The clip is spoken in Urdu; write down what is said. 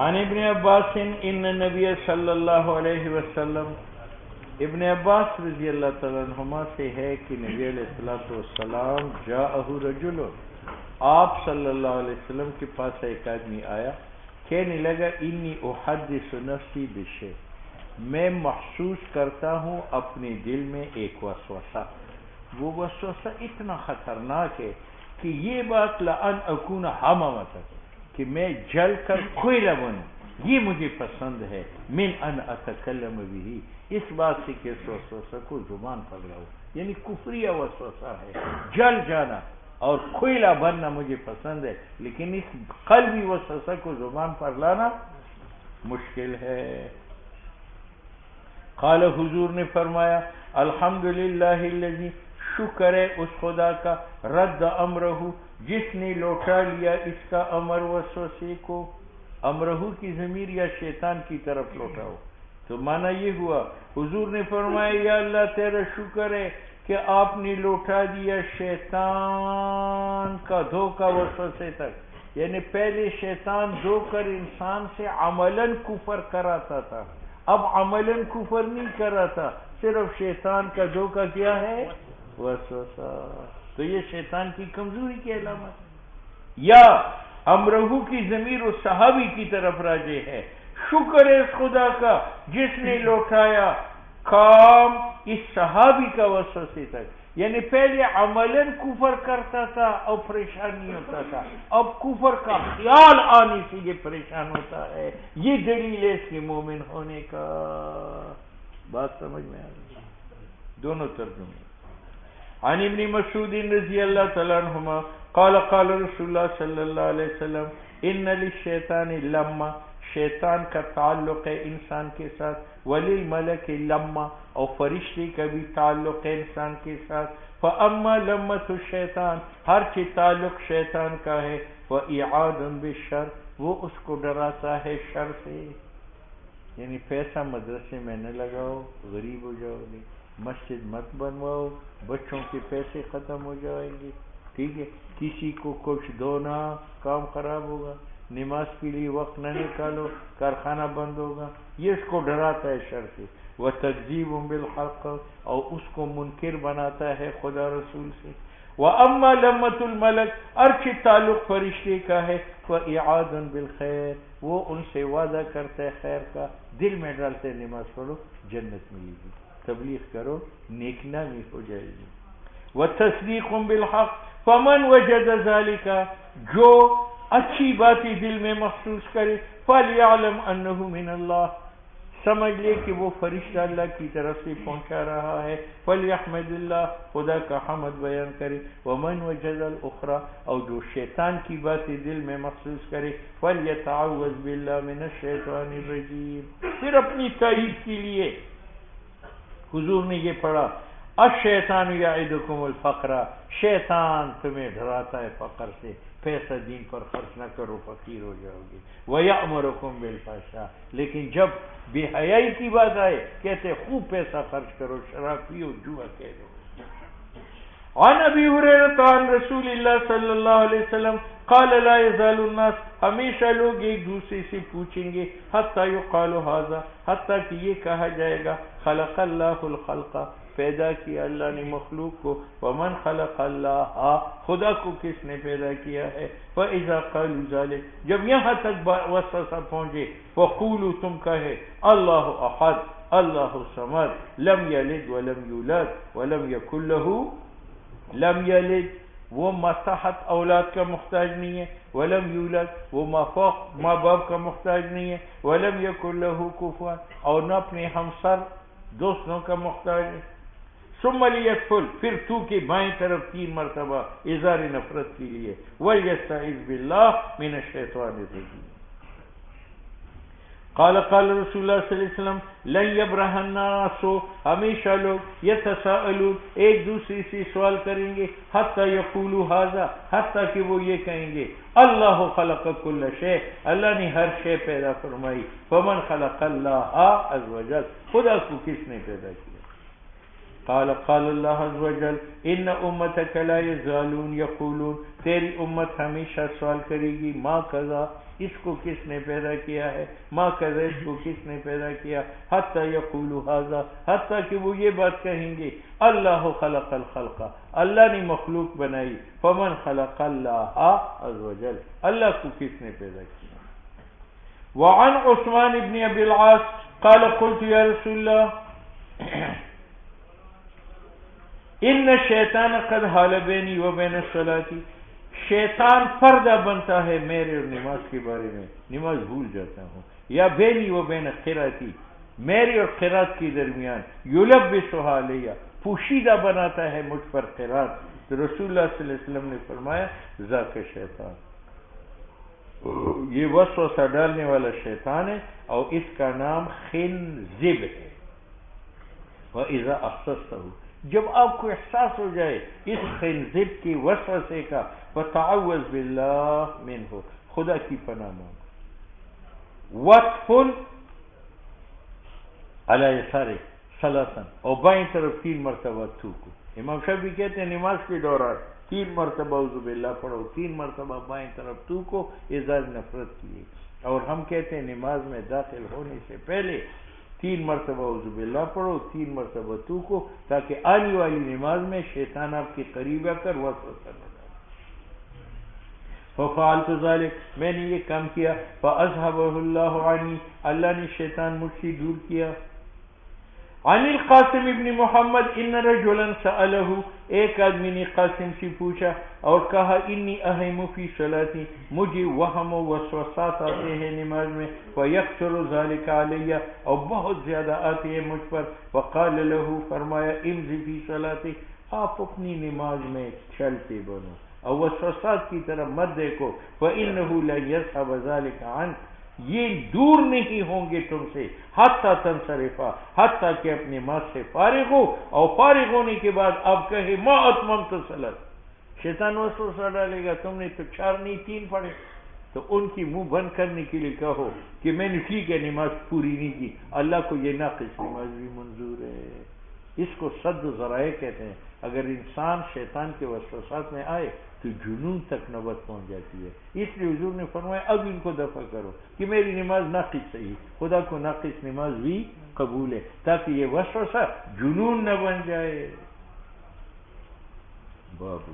عن ابن عباس ان نبی صلی اللہ علیہ وسلم، ابن عباس رضی اللہ تعالیٰ عنہما سے ہے کہ نبی علیہ الصلوۃ والسلام جاءہ رجل، آپ صلی اللہ علیہ وسلم کے پاس ایک آدمی آیا، کہنے لگا انی احدث نفسی بشیء، میں محسوس کرتا ہوں اپنے دل میں ایک وسوسہ، وہ وسوسہ اتنا خطرناک ہے کہ یہ بات لأن اکون حمامۃ، کہ میں جل کر کوئلہ بنوں، یہ مجھے پسند ہے، من ان اتکلم بھی، اس بات سے کہ اس وسوسہ کو زبان پر لاؤ، یعنی کفریہ وسوسہ ہے، جل جانا اور کوئلہ بننا مجھے پسند ہے، لیکن اس قلبی وسوسہ کو زبان پر لانا مشکل ہے۔ قال حضور نے فرمایا الحمدللہ الذی، شکر ہے اس خدا کا، رد امرہ، جس نے لوٹا لیا اس کا امر وسوسے کو، امرہ کی ضمیر یا شیطان کی طرف لوٹاؤ، تو معنی یہ ہوا حضور نے فرمایا یا اللہ تیرا شکر ہے کہ آپ نے لوٹا دیا شیطان کا دھوکہ وسوسے تک، یعنی پہلے شیطان دھو کر انسان سے عملاً کفر کراتا تھا، اب عملاً کفر نہیں کراتا، صرف شیطان کا دھوکہ کیا ہے، وسوسہ، تو یہ شیطان کی کمزوری کی علامت۔ یا امرہو کی ضمیر اس صحابی کی طرف راجع ہے، شکر ہے اس خدا کا جس نے لوٹایا کام اس صحابی کا وسوسے تک، یعنی پہلے عملاً کفر کرتا تھا اور پریشان نہیں ہوتا تھا، اب کفر کا خیال آنے سے یہ پریشان ہوتا ہے، یہ دلیل ہے اس کے مومن ہونے کا۔ بات سمجھ میں آ رہی؟ دونوں ترجمے۔ عن ابن مسعود رضی اللہ تعالیٰ عنہما قال قال رسول اللہ صلی اللہ علیہ وسلم ان للشیطان لما، شیطان کا تعلق ہے انسان کے ساتھ، وللملک لما، اور فرشتے کا بھی تعلق ہے انسان کے ساتھ، فاما لمۃ الشیطان، ہر چیز تعلق شیطان کا ہے، وإعاذ بالشر، وہ اس کو ڈراتا ہے شر سے، یعنی پیسہ مدرسے میں نہ لگاؤ غریب ہو جاؤ گے، مسجد مت بنواؤ بچوں کے پیسے ختم ہو جائیں گے، ٹھیک ہے، کسی کو کچھ دو نہ کام خراب ہوگا، نماز کے لیے وقت نہ نکالو کارخانہ بند ہوگا، یہ اس کو ڈراتا ہے شر سے، وتکذیب بالحق، اور اس کو منکر بناتا ہے خدا رسول سے، وَأَمَّا لَمَّةُ الْمَلَكِ، ارچہ تعلق فرشتے کا ہے، وَإِعَادٌ بِالْخَيْرِ، وہ ان سے وعدہ کرتا ہے خیر کا، دل میں ڈالتے نماز پڑھو جنت ملے گی، تبلیغ کرو نیک نامی ہو جائے گی، وَتَصْدِيقٌ بِالْحَقِّ، فَمَنْ وَجَدَ ذَلِكَ، جو اچھی باتیں دل میں محسوس کرے، فَلْيَعْلَمْ أَنَّهُ مِنَ اللَّهِ، سمجھ لے کہ وہ فرشتہ اللہ کی طرف سے پہنچا رہا ہے، فَلْيَحْمَدِ اللَّهِ، خدا کا حمد بیان کرے، وَمَنْ وَجَدَ الْأُخْرَى، اور جو شیطان کی باتیں دل میں محسوس کرے، فَلْيَتَعَوَّذْ بِاللَّهِ مِنَ الشَّيْطَانِ الرَّجِيمِ، پھر اپنی تائید کے لیے حضور نے یہ پڑھا الشیطان یعدکم الفقر، شیطان تمہیں ڈراتا ہے فقر سے، پیسہ دین پر خرچ نہ کرو فقیر ہو جاؤ گے، وَيَأْمُرُكُمْ بِالْفَحْشَاءِ، لیکن جب بے حیائی کی بات آئے کہتے خوب پیسہ خرچ کرو، شراب پیو، جوا کہہ دو۔ عن ابی ہریرہ عن رسول اللہ صلی اللہ علیہ وسلم قال لا يزال الناس، ہمیشہ لوگ ایک دوسرے سے پوچھیں گے، حتی یقال ھذا، حتیٰ کہ یہ کہا جائے گا خلق اللہ الخلق، پیدا کیا اللہ نے مخلوق کو، ومن خلق اللہ، خدا کو کس نے پیدا کیا ہے، فاذا قالوا ذلك، جب یہاں تک وسوسہ پہنچے، فقولوا، تم کہے اللہ احد اللہ الصمد لم یلد ولم یولد ولم یکن له، لم یلد وہ ماتحت اولاد کا محتاج نہیں ہے، ولم یولد وہ مافوق ماں باپ کا محتاج نہیں ہے، ولم یکن له کفوا، اور نہ اپنے ہمسر دوستوں کا محتاج ہے، ثم لیدخل، پھر تو کے بائیں طرف 3 مرتبہ اظہار نفرت کے لیے، ولیستعذ باللہ من الشیطان الرجیم۔ قال قال رسول اللہ صلی اللہ علیہ وسلم لن یبرح الناس، ہمیشہ لوگ یتساءلون، ایک دوسرے سے سوال کریں گے، حتی یقولوا ھذا، حتیٰ کہ وہ یہ کہیں گے اللہ خلق کل شیء، اللہ نے ہر شے پیدا فرمائی، فمن خلق اللہ عز وجل، خدا کو کس نے پیدا کیا۔ قال اللہ عز وجل ان امتک لا یزالون یقولون، تیری امت ہمیشہ سوال کرے گی ما کذا، اس کو کس نے پیدا کیا ہے، ما کذا اس کو کس نے پیدا کیا، حتی یقولوا ھذا، حتیٰ کہ وہ یہ بات کہیں گے اللہ خلق الخلق، اللہ نے مخلوق بنائی، فمن خلق اللہ عز وجل، اللہ کو کس نے پیدا کیا۔ وعن عثمان بن ابی العاص قال قلت یا رسول اللہ ان الشیطان قد حال بینی و بین الصلاۃ، شیطان پردہ بنتا ہے میرے اور نماز کے بارے میں، نماز بھول جاتا ہوں، یا بینی و بین قراءتی، میری اور قراءت کے درمیان، یلبسها علیہ، پوشیدہ بناتا ہے مجھ پر قراءت۔ تو رسول اللہ صلی اللہ علیہ وسلم نے فرمایا ذاک شیطان، یہ وسوسہ ڈالنے والا شیطان ہے، اور اس کا نام خنزب ہے۔ وَإِذَا أَحْسَسْتَهُ، جب آپ کو احساس ہو جائے اس خنزب کی وسوسے کا، فَتَعَوَّذْ بِاللَّهِ مِنْهُ، خدا کی پناہ مانگو، وَطْفُلْ عَلَى يَسَارِكَ ثَلَاثًا، اور بائیں طرف 3 مرتبہ تھوکو۔ امام شافعی کہتے ہیں نماز کے دوران 3 مرتبہ اعوذ باللہ پڑھو، 3 مرتبہ بائیں طرف تھوکو، اظہار نفرت کیے۔ اور ہم کہتے ہیں نماز میں داخل ہونے سے پہلے 3 مرتبہ اعوذ باللہ پڑھو، 3 مرتبہ تھوکو، تاکہ آنے والی نماز میں شیطان آپ کے قریب آ کر وسوسہ نہ ڈالے۔ ففعلت ذلك، میں نے یہ کام کیا، فاذهبه الله عني، اللہ نے شیطان مجھ سے دور کیا۔ عن القاسم ابن محمد ان رجلا سأله، ایک آدمی نے قاسم سے پوچھا اور کہا انی اہم فی صلاتی، مجھے وہم و وسوسات آتے ہیں نماز میں، فیکثر ذلك علیہ، اور بہت زیادہ آتے ہیں مجھ پر۔ فقال له، فرمایا امضی فی صلاتی، آپ اپنی نماز میں چلتے بنو اور وسوسات کی طرف مت دیکھو، فإنه لا يذهب ذلك عنك، یہ دور نہیں ہوں گے تم سے، حتیٰ تنصرفا، حتیٰ کہ اپنے نماز سے فارغ ہو، اور فارغ ہونے کے بعد اب کہے ما اتممت الصلاۃ، شیطان وسوسہ ڈالے گا تم نے تو 4 نہیں 3 پڑھے، تو ان کی منہ بند کرنے کے لیے کہو کہ میں نے ٹھیک ہے نماز پوری نہیں کی، اللہ کو یہ ناقص نماز بھی منظور ہے۔ اس کو صد ذرائع کہتے ہیں۔ اگر انسان شیطان کے وسوسات میں آئے تو جنون تک نوبت پہنچ جاتی ہے۔ اس لیے حضور نے فرمایا اب ان کو دفع کرو کہ میری نماز ناقص صحیح، خدا کو ناقص نماز بھی قبول ہے، تاکہ یہ وسوسہ جنون نہ بن جائے۔ بابو